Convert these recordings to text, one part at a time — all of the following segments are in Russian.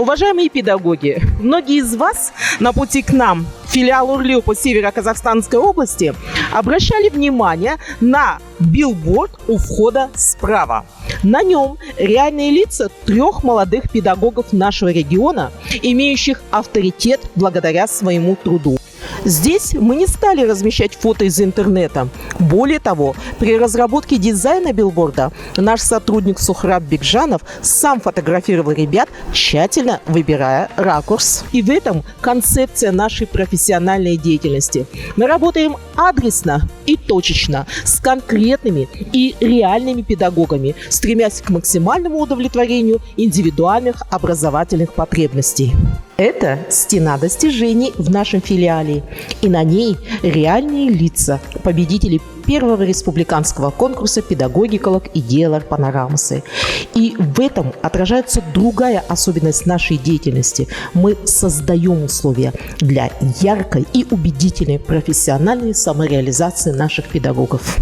Уважаемые педагоги, многие из вас на пути к нам, филиал ОРЛИО по Северо-Казахстанской области, обращали внимание на билборд у входа справа. На нем реальные лица 3 молодых педагогов нашего региона, имеющих авторитет благодаря своему труду. Здесь мы не стали размещать фото из интернета. Более того, при разработке дизайна билборда наш сотрудник Сухраб Бекжанов сам фотографировал ребят, тщательно выбирая ракурс. И в этом концепция нашей профессиональной деятельности. Мы работаем адресно и точечно, с конкретными и реальными педагогами, стремясь к максимальному удовлетворению индивидуальных образовательных потребностей. Это стена достижений в нашем филиале, и на ней реальные лица победителей первого республиканского конкурса «Педагогиколог и Диалар Панорамасы». И в этом отражается другая особенность нашей деятельности. Мы создаем условия для яркой и убедительной профессиональной самореализации наших педагогов.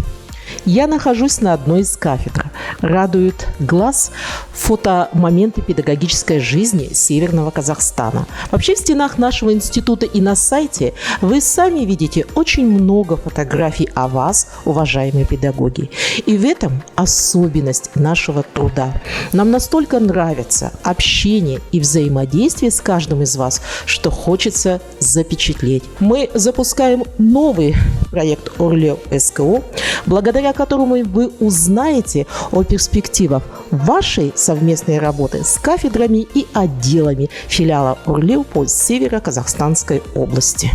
Я нахожусь на одной из кафедр. Радует глаз фотомоменты педагогической жизни Северного Казахстана. Вообще в стенах нашего института и на сайте вы сами видите очень много фотографий о вас, уважаемые педагоги. И в этом особенность нашего труда. Нам настолько нравится общение и взаимодействие с каждым из вас, что хочется запечатлеть. Мы запускаем новый проект ОРЛИО СКО, благодаря которому вы узнаете о перспективах вашей совместной работы с кафедрами и отделами филиала ОРЛИО по Северо-Казахстанской области.